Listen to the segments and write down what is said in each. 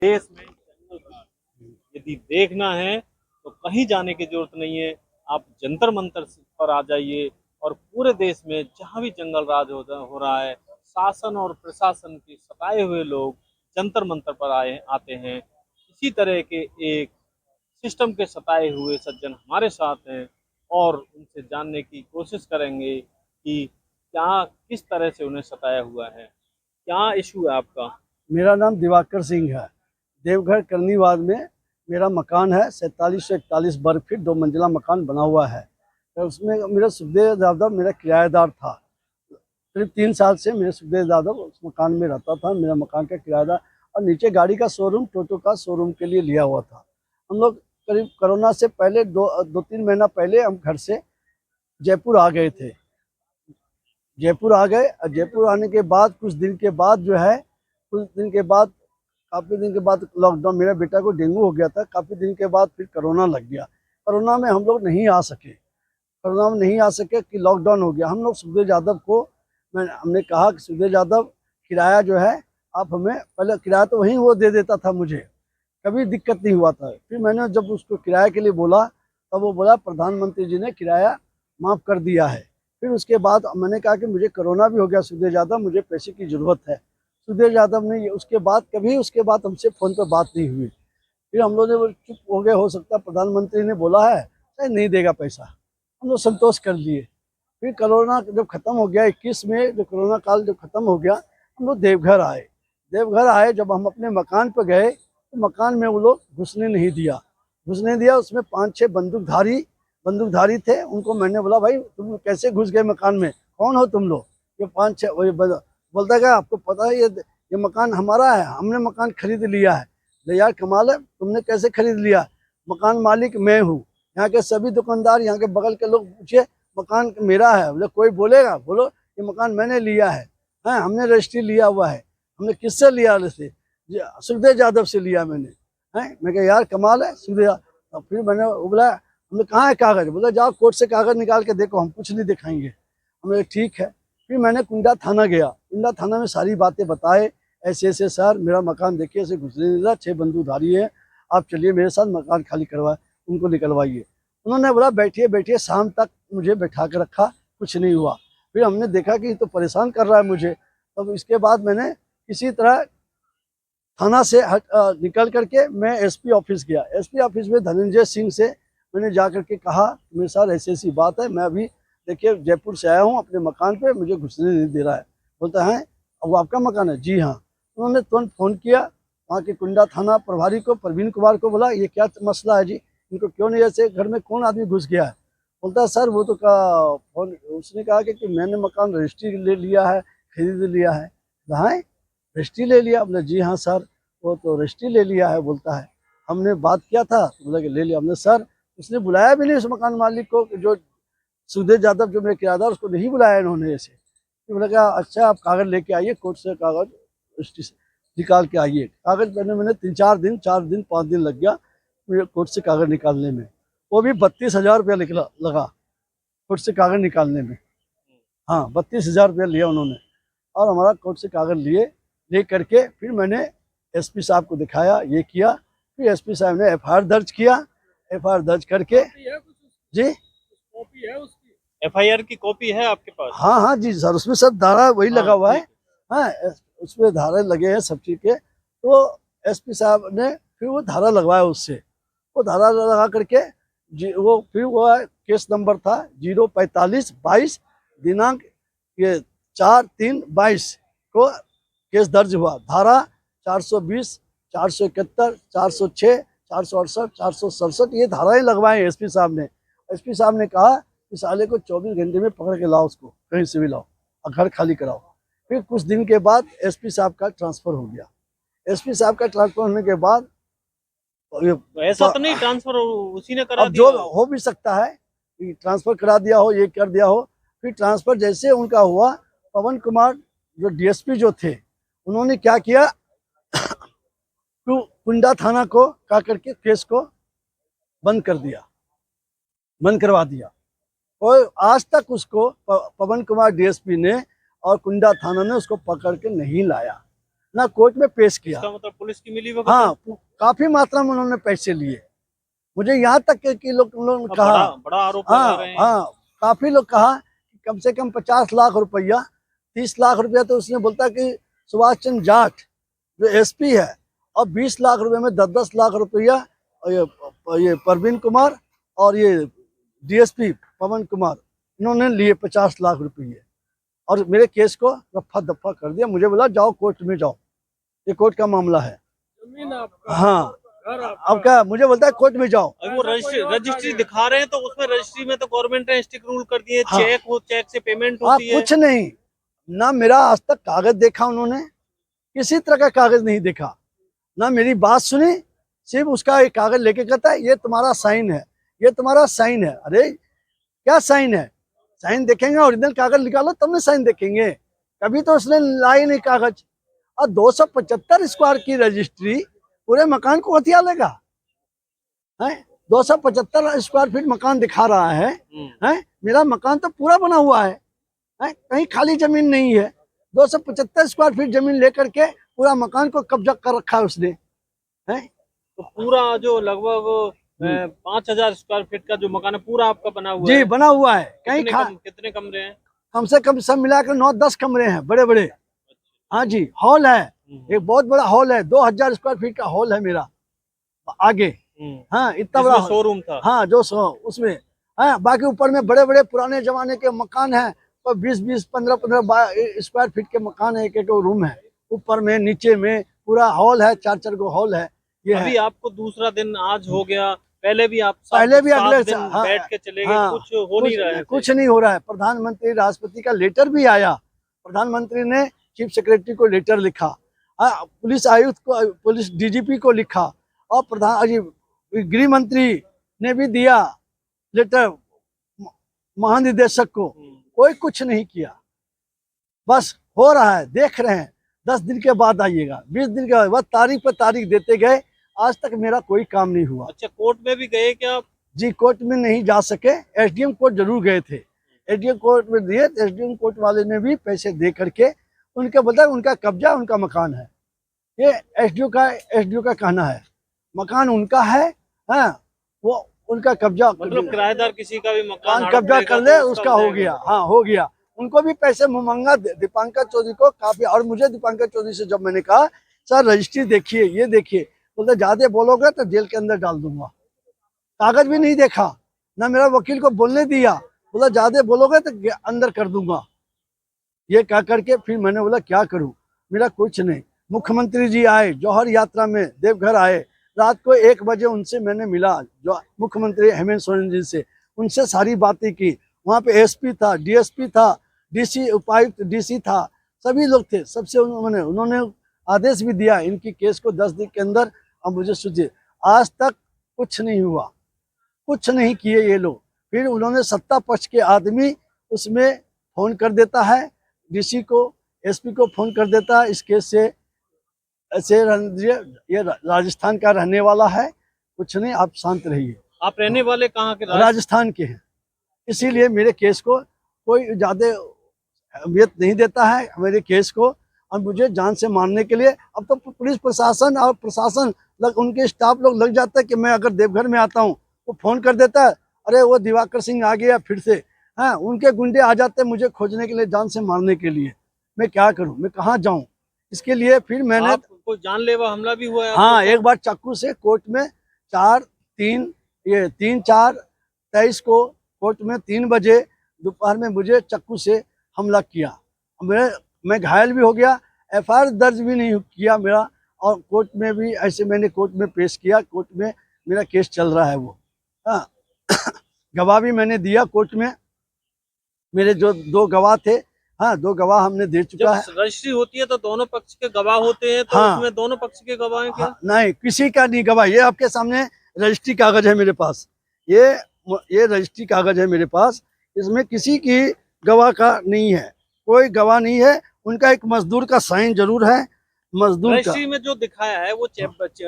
देश में जंगल राज यदि देखना है तो कहीं जाने की जरूरत नहीं है। आप जंतर मंतर पर आ जाइए और पूरे देश में जहां भी जंगल राज हो रहा है, शासन और प्रशासन के सताए हुए लोग जंतर मंतर पर आए आते हैं। इसी तरह के एक सिस्टम के सताए हुए सज्जन हमारे साथ हैं और उनसे जानने की कोशिश करेंगे कि क्या किस तरह से उन्हें सताया हुआ है, क्या इशू है आपका। मेरा नाम दिवाकर सिंह है। देवघर करनीवाद में मेरा मकान है। 4741 वर्ग फीट 2 मंजिला मकान बना हुआ है। तो उसमें मेरा सुखदेव यादव मेरा किराएदार था। करीब 3 साल से मेरे सुखदेव यादव उस मकान में रहता था, मेरा मकान का किराएदार। और नीचे गाड़ी का शोरूम, टोटो का शोरूम के लिए लिया हुआ था। हम लोग करीब कोरोना से पहले दो तीन महीना पहले हम घर से जयपुर आ गए थे। जयपुर आ गए और जयपुर आने के बाद कुछ दिन के बाद काफ़ी दिन के बाद लॉकडाउन, मेरा बेटा को डेंगू हो गया था। काफ़ी दिन के बाद फिर कोरोना लग गया। कोरोना में हम लोग नहीं आ सके। कोरोना में नहीं आ सके कि लॉकडाउन हो गया। हम लोग सुखदेव यादव को हमने कहा कि सुखदेव यादव, किराया जो है आप हमें, पहले किराया तो वहीं वो दे देता था, मुझे कभी दिक्कत नहीं हुआ था। फिर मैंने जब उसको किराए के लिए बोला तब वो बोला प्रधानमंत्री जी ने किराया माफ़ कर दिया है। फिर उसके बाद मैंने कहा कि मुझे कोरोना भी हो गया सुखदेव यादव, मुझे पैसे की ज़रूरत है। सुखदेव यादव ने उसके बाद हमसे फ़ोन पर बात नहीं हुई। फिर हम लोग ने वो चुप हो गए, हो सकता है प्रधानमंत्री ने बोला है शायद नहीं देगा पैसा, हम लोग संतोष कर लिए। फिर कोरोना जब ख़त्म हो गया 21 में, जब कोरोना काल जब ख़त्म हो गया, हम लोग देवघर आए। जब हम अपने मकान पर गए तो मकान में वो लोग घुसने दिया। उसमें 5-6 बंदूकधारी थे। उनको मैंने बोला भाई तुम कैसे घुस गए मकान में, कौन हो तुम लोग? ये 5-6 बोलता है आपको पता है ये मकान हमारा है, हमने मकान खरीद लिया है। ले यार कमाल है, तुमने कैसे खरीद लिया? मकान मालिक मैं हूँ। यहाँ के सभी दुकानदार, यहाँ के बगल के लोग पूछिए मकान मेरा है। बोले कोई बोलेगा, बोलो ये मकान मैंने लिया है। हमने रजिस्ट्री लिया हुआ है। हमने किससे लिया? सुखदेव यादव से लिया मैंने। मैं कहा यार कमाल है सुखदेव। फिर मैंने बोला हमने कहाँ है कागज? बोला जाओ कोर्ट से कागज निकाल के देखो, हम कुछ नहीं दिखाएंगे। हमने ठीक है। फिर मैंने कुंडा थाना गया। कुंडा थाना में सारी बातें बताए, ऐसे सर मेरा मकान देखिए, ऐसे घुसने नहीं रहा, 6 बंदूकधारी है, आप चलिए मेरे साथ मकान खाली करवाए, उनको निकलवाइए। उन्होंने बोला बैठिए बैठिए। शाम तक मुझे बैठा के रखा, कुछ नहीं हुआ। फिर हमने देखा कि तो परेशान कर रहा है मुझे। तब इसके बाद मैंने किसी तरह थाना से निकल करके मैं एसपी ऑफिस गया। एसपी ऑफिस में धनंजय सिंह से मैंने जा करके कहा मेरे साथ ऐसी बात है, मैं अभी देखिए जयपुर से आया हूँ, अपने मकान पे मुझे घुसने नहीं दे रहा है। बोलता है अब वो आपका मकान है? जी हाँ। उन्होंने तुरंत फ़ोन किया वहाँ के कुंडा थाना प्रभारी को, प्रवीण कुमार को। बोला ये क्या मसला है जी, इनको क्यों नहीं, ऐसे घर में कौन आदमी घुस गया है? बोलता है सर वो तो का फोन, उसने कहा कि मैंने मकान रजिस्ट्री ले लिया है, खरीद लिया है। हाँ रजिस्ट्री ले लिया? बोले जी हाँ सर, वो तो रजिस्ट्री ले लिया है। बोलता है हमने बात किया था, बोला कि ले लिया। हमने सर उसने बुलाया भी नहीं उस मकान मालिक को, जो सुखदेव यादव जो मेरे किराएदार, उसको नहीं बुलाया इन्होंने ऐसे। तो बोला क्या अच्छा आप कागज़ लेके आइए, कोर्ट से कागज़ रजिस्ट्री से निकाल के आइए। कागज़ मैंने 4 दिन 5 दिन लग गया मुझे कोर्ट से कागज़ निकालने में। वो भी 32,000 रुपया लगा कोर्ट से कागज़ निकालने में। हाँ 32,000 रुपया लिया उन्होंने। और हमारा कोर्ट से कागज़ ले करके फिर मैंने एसपी साहब को दिखाया, ये किया। फिर एसपी साहब ने एफआईआर दर्ज किया। एफआईआर दर्ज करके जी एफआईआर की कॉपी है आपके पास? हाँ जी सर, उसमें सब धारा वही लगा हुआ है। ठीक हाँ उसमें धारा लगे हैं सब चीज़ के। तो एसपी साहब ने फिर वो धारा लगवाया उससे। वो धारा लगा करके वो फिर वो केस नंबर था 04522 दिनांक ये 4/3/22 को केस दर्ज हुआ। धारा 420, 471, 406, 468, 467 ये धाराएं लगवाए एसपी साहब ने। एसपी साहब ने कहा कि साले को 24 घंटे में पकड़ के लाओ, उसको कहीं से भी लाओ और घर खाली कराओ। फिर कुछ दिन के बाद एसपी साहब का ट्रांसफ़र हो गया। एसपी साहब का ट्रांसफ़र होने के बाद तो ऐसा तो नहीं ट्रांसफर उसी ने करा अब दिया जो हो भी सकता है कि ट्रांसफ़र करा दिया हो, ये कर दिया हो। फिर ट्रांसफ़र जैसे उनका हुआ, पवन कुमार जो डीएसपी जो थे, उन्होंने क्या किया कुंडा थाना को का करके केस को बंद करवा दिया। और आज तक उसको पवन कुमार डीएसपी ने और कुंडा थाना ने उसको पकड़ के नहीं लाया। ना कोर्ट में पेश किया। इसका मतलब पुलिस की मिली भगत हाँ, है? काफी मात्रा में उन्होंने पैसे लिए। मुझे यहाँ तक कि लोग अब कहा, बड़ा आरोप लगा रहे हैं। हाँ, काफी लोग कहा कि कम से कम 50 लाख रुपया, 30 लाख रुपया तो उसने बोलता कि सुभाष चंद्र जाट जो एसपी है, और 20 लाख रुपए में 10-10 लाख रुपया ये परवीन कुमार और ये डीएसपी पवन कुमार, इन्होंने लिए 50 लाख रुपये, और मेरे केस को रफ्फा दफ्फा कर दिया। मुझे बोला जाओ कोर्ट में जाओ, ये कोर्ट का मामला है। हाँ, अब क्या, मुझे बोलता है कोर्ट में जाओ। अभी वो रजिस्ट्री दिखा रहे हैं, तो उसमें रजिस्ट्री में तो गवर्नमेंट ने स्टिक रूल कर दिए, हाँ, चेक से पेमेंट हाँ, होती है। कुछ नहीं, ना मेरा आज तक कागज देखा उन्होंने, किसी तरह का कागज नहीं देखा, ना मेरी बात सुनी, सिर्फ उसका एक कागज लेके कहता है ये तुम्हारा साइन है, ये तुम्हारा साइन है। अरे क्या साइन है? साइन देखेंगे, ओरिजिनल कागज निकालो तब ना साइन देखेंगे। कभी तो उसने लाई नहीं कागज। और 275 स्क्वायर की रजिस्ट्री पूरे मकान को हथिया लेगा है? 275 स्क्वायर फीट मकान दिखा रहा है? मेरा मकान तो पूरा बना हुआ है, कहीं खाली जमीन नहीं है। 275 स्क्वायर फीट जमीन लेकर के पूरा मकान को कब्जा कर रखा है उसने, है? तो पूरा जो लगभग 5000 स्क्वायर फीट का जो मकान है पूरा आपका बना हुआ जी है? बना हुआ है। कहीं कितने कमरे हैं? कम से कम सब मिलाकर 9-10 कमरे हैं, बड़े बड़े। हाँ जी, हॉल है, एक बहुत बड़ा हॉल है, 2000 स्क्वायर फीट का हॉल है मेरा आगे। हाँ, इतना बड़ा शोरूम था। हाँ, जो उसमें, हाँ, बाकी ऊपर में बड़े बड़े पुराने जमाने के मकान है, तो 20-20, 15-15 स्क्वायर फीट के मकान है, एक रूम है, ऊपर में नीचे में पूरा हॉल है, 4-4 गो हॉल है। ये अभी आपको दूसरा दिन आज हो गया, पहले भी अगले दिन बैठ के चले गए, कुछ हो नहीं रहा है? कुछ नहीं हो रहा है। प्रधानमंत्री राष्ट्रपति का लेटर भी आया, प्रधानमंत्री ने चीफ सेक्रेटरी को लेटर लिखा, पुलिस आयुक्त को, पुलिस डीजीपी को लिखा, और गृह मंत्री ने भी दिया लेटर महानिदेशक को। कोई कुछ नहीं किया, बस हो रहा है, देख रहे हैं। 10 दिन के बाद आइएगा, 20 दिन के बाद, तारीख पर तारीख देते गए, आज तक मेरा कोई काम नहीं हुआ। अच्छा, कोर्ट में भी गए क्या आप? जी, कोर्ट में नहीं जा सके, एसडीएम कोर्ट जरूर गए थे। एसडीएम कोर्ट में दिए, एसडीएम कोर्ट वाले ने भी पैसे दे करके उनके बदले उनका कब्जा, उनका मकान है, ये एसडीओ का कहना है, मकान उनका है, वो उनका कब्जा, मतलब किराएदार किसी का भी मकान कब्जा कर ले, उसका हो गया। हाँ, हो गया। उनको भी पैसे मांगा दीपांकर चौधरी को काफी, और मुझे दीपांकर चौधरी से जब मैंने कहा सर रजिस्ट्री देखिए, ये देखिए, बोलते ज्यादा बोलोगे तो जेल के अंदर डाल दूंगा। कागज भी नहीं देखा, ना मेरा वकील को बोलने दिया, बोला ज्यादा बोलोगे तो अंदर कर दूंगा। ये कह करके फिर मैंने बोला क्या करूं, मेरा कुछ नहीं। मुख्यमंत्री जी आए, जौहर यात्रा में देवघर आए, रात को 1 बजे उनसे मैंने मिला, जो मुख्यमंत्री हेमंत सोरेन जी से, उनसे सारी बातें की। वहाँ पे एसपी था, डीएसपी था, डीसी, उपायुक्त डीसी था, सभी लोग थे। सबसे उन्होंने आदेश भी दिया इनकी केस को 10 दिन के अंदर अब मुझे सूचित। आज तक कुछ नहीं हुआ, कुछ नहीं किए ये लोग। फिर उन्होंने सत्ता पक्ष के आदमी उसमें फोन कर देता है, डीसी को, एसपी को फोन कर देता है, इस केस से ऐसे ये राजस्थान का रहने वाला है, कुछ नहीं, आप शांत रहिए। आप रहने वाले कहाँ के? राजस्थान के हैं, इसीलिए मेरे केस को कोई ज्यादा अहमियत नहीं देता है, मेरे केस को, और मुझे जान से मारने के लिए अब तो पुलिस प्रशासन और प्रशासन उनके स्टाफ लोग लग जाता है कि मैं अगर देवघर में आता हूँ तो फोन कर देता है, अरे वो दिवाकर सिंह आ गया फिर से, उनके गुंडे आ जाते हैं मुझे खोजने के लिए, जान से मारने के लिए। मैं क्या करूं, मैं कहाँ जाऊं? इसके लिए फिर मैंने कोई जानलेवा हमला भी हुआ है? हाँ, एक बार चाकू से कोर्ट में 3/4/23 को कोर्ट में 3 बजे दोपहर में मुझे चाकू से हमला किया। मैं घायल भी हो गया, एफआईआर दर्ज भी नहीं किया मेरा, और कोर्ट में भी ऐसे मैंने कोर्ट में पेश किया, कोर्ट में मेरा केस चल रहा है वो। गवाह भी मैंने दिया कोर्ट में, मेरे जो 2 गवाह थे, 2 गवाह हमने दे चुका है। रजिस्ट्री होती है तो दोनों पक्ष के गवाह होते हैं, तो उसमें दोनों पक्ष के गवाह हैं क्या? नहीं, किसी का नहीं गवाह। ये आपके सामने रजिस्ट्री कागज है मेरे पास, ये रजिस्ट्री कागज है मेरे पास, इसमें किसी की गवाह का नहीं है, कोई गवाह नहीं है। उनका एक मजदूर का साइन जरूर है, मजदूर का। रजिस्ट्री में जो दिखाया है वो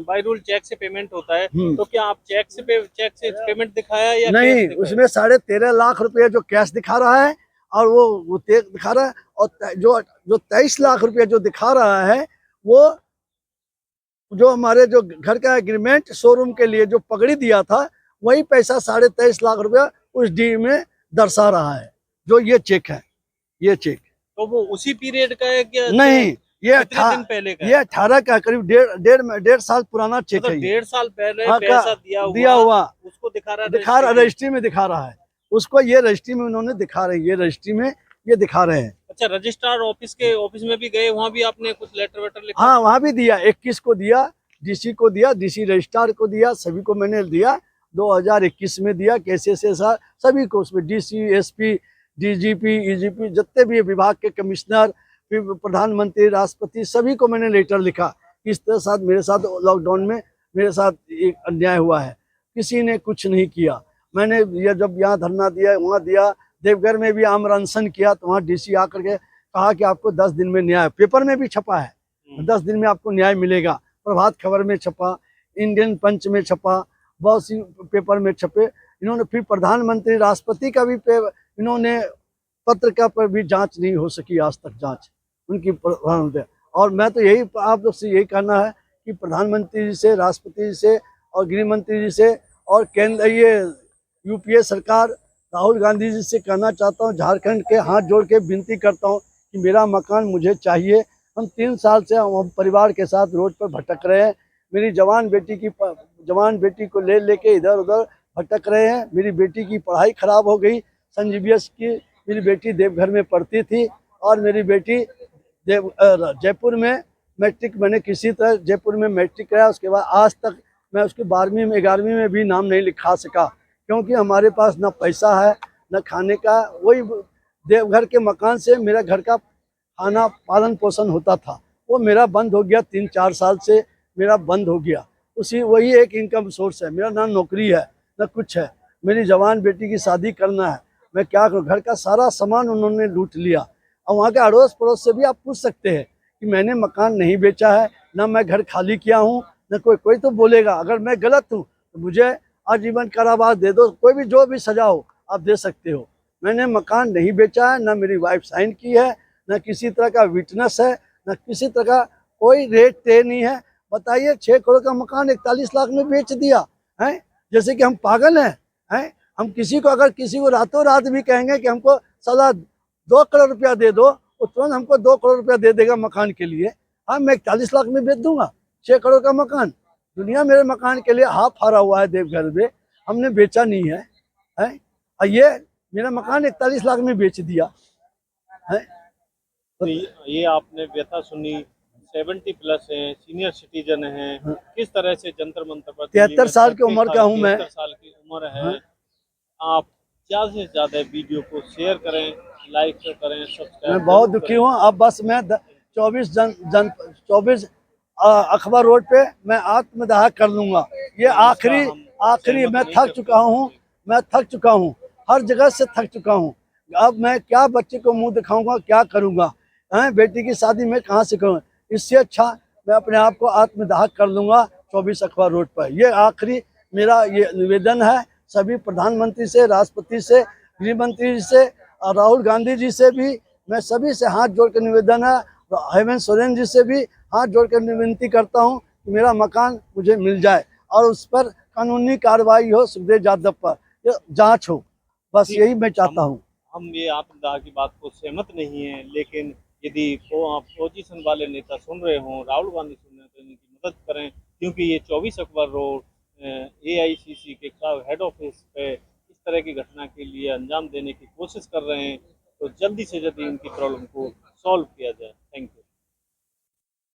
बाय रूल चेक से पेमेंट होता है, तो क्या आप चेक से पेमेंट दिखाया या नहीं? उसमें 13.5 लाख रुपए जो कैश दिखा रहा है, और वो दिखा रहा है, और जो 23 लाख रुपए जो दिखा रहा है वो जो हमारे जो घर का एग्रीमेंट शोरूम के लिए जो पगड़ी दिया था, वही पैसा 23.5 लाख रुपया उस डी में दर्शा रहा है। जो ये चेक है, ये चेक तो वो उसी पीरियड का है क्या? नहीं, ये कितने दिन पहले का है? ये 18 का करीब डेढ़ साल पुराना चेक मतलब है ये। 1.5 साल पहले हाँ, पैसा दिया हुआ उसको दिखा रहा है, रजिस्ट्री में दिखा रहा है उसको। ये रजिस्ट्री में उन्होंने दिखा रहे हैं, ये रजिस्ट्री में ये दिखा रहे हैं। अच्छा, रजिस्ट्रार ऑफिस में भी गए, वहाँ भी आपने कुछ लेटर वेटर लिखा? हाँ, वहाँ भी दिया, 21 को दिया, डीसी को दिया, डीसी रजिस्ट्रार को दिया, सभी को मैंने दिया। 2021 में दिया, कैसे से सभी को, उसमें डीसी, एसपी, डीजीपी, ईजीपी, जितने भी विभाग के कमिश्नर, फिर प्रधानमंत्री, राष्ट्रपति, सभी को मैंने लेटर लिखा। इस तरह साथ मेरे साथ लॉकडाउन में मेरे साथ एक अन्याय हुआ है, किसी ने कुछ नहीं किया। मैंने ये जब यहाँ धरना दिया, वहाँ दिया, देवघर में भी आमरण अनशन किया, तो वहाँ डीसी आकर के कहा कि आपको 10 दिन में न्याय, पेपर में भी छपा है, 10 दिन में आपको न्याय मिलेगा। प्रभात खबर में छपा, इंडियन पंच में छपा, बहुत सी पेपर में छपे। इन्होंने फिर प्रधानमंत्री, राष्ट्रपति का भी इन्होंने पत्रिका पर भी जांच नहीं हो सकी आज तक, जांच उनकी प्रधानमंत्री। और मैं तो यही आप लोग से यही कहना है कि प्रधानमंत्री जी से, राष्ट्रपति जी से और गृह मंत्री जी से और केंद्र ये यूपीए सरकार राहुल गांधी जी से कहना चाहता हूँ, झारखंड के हाथ जोड़ के विनती करता हूँ कि मेरा मकान मुझे चाहिए। हम 3 साल से हम परिवार के साथ रोड पर भटक रहे हैं। मेरी जवान बेटी को लेके इधर उधर भटक रहे हैं। मेरी बेटी की पढ़ाई खराब हो गई, संजीवियस की मेरी बेटी देवघर में पढ़ती थी, और मेरी बेटी जयपुर में मैट्रिक, मैंने किसी तरह जयपुर में मैट्रिक कराया। उसके बाद आज तक मैं उसके 12वीं में 11वीं में भी नाम नहीं लिखा सका, क्योंकि हमारे पास ना पैसा है न खाने का। वही देवघर के मकान से मेरा घर का खाना पालन पोषण होता था, वो मेरा बंद हो गया। 3-4 साल से मेरा बंद हो गया। वही एक इनकम सोर्स है मेरा, ना नौकरी है न कुछ है। मेरी जवान बेटी की शादी करना है, मैं क्या करूँ? घर का सारा सामान उन्होंने लूट लिया। और वहाँ के अड़ोस पड़ोस से भी आप पूछ सकते हैं कि मैंने मकान नहीं बेचा है, ना मैं घर खाली किया हूँ, न कोई तो बोलेगा। अगर मैं गलत हूँ तो मुझे आजीवन कारावास दे दो, कोई भी जो भी सजा हो आप दे सकते हो। मैंने मकान नहीं बेचा है, ना मेरी वाइफ साइन की है, न किसी तरह का विटनेस है, न किसी तरह का कोई रेट तय नहीं है। बताइए, 6 करोड़ का मकान 41 लाख में बेच दिया है, जैसे कि हम पागल हैं। हम किसी को रातों रात भी कहेंगे कि हमको सदा 2 करोड़ रुपया दे दो, वो तुरंत हमको 2 करोड़ रुपया दे देगा मकान के लिए। हाँ, मैं 41 लाख में बेच दूंगा 6 करोड़ का मकान। दुनिया मेरे मकान के लिए हाथ हारा हुआ है देवघर में, हमने बेचा नहीं है। और ये मेरा मकान 41 लाख में बेच दिया है। तो ये आपने व्यथा सुनी, 70 प्लस हैं, सीनियर सिटीजन हैं, किस तरह से जंतर मंतर पर 73 साल की उम्र का हूँ मैं। 73 साल की उम्र है। आप ज़्यादा से ज़्यादा वीडियो को शेयर करें, लाइक करें, सब्सक्राइब। मैं बहुत दुखी हूँ। अब बस मैं 24 अखबार रोड पे मैं आत्मदाह कर लूंगा। ये आखिरी मैं थक चुका हूँ, हर जगह से थक चुका हूँ। अब मैं क्या बच्चे को मुंह दिखाऊंगा, क्या करूंगा? बेटी की शादी में कहाँ से करूँ? इससे अच्छा मैं अपने आप को आत्मदाह कर लूंगा 24 अखबार रोड पर। ये आखिरी मेरा ये निवेदन है सभी प्रधानमंत्री से, राष्ट्रपति से, गृह मंत्री जी से और राहुल गांधी जी से भी। मैं सभी से हाथ जोड़ कर निवेदन है, हेमंत सोरेन जी से भी हाथ जोड़ कर विनती करता हूँ कि मेरा मकान मुझे मिल जाए और उस पर कानूनी कार्रवाई हो, सुखदेव यादव पर जांच हो। बस यही मैं चाहता हूँ। हम ये आत्मदाह की बात को सहमत नहीं है, लेकिन यदि पोजीशन वाले नेता सुन रहे हों, राहुल गांधी सुन रहे हैं, तो इनकी मदद करें, क्योंकि ये 24 अखबार रोड AICC के हेड ऑफिस पे इस तरह की घटना के लिए अंजाम देने की कोशिश कर रहे हैं। तो जल्दी से जल्दी इनकी प्रॉब्लम को सॉल्व किया जाए।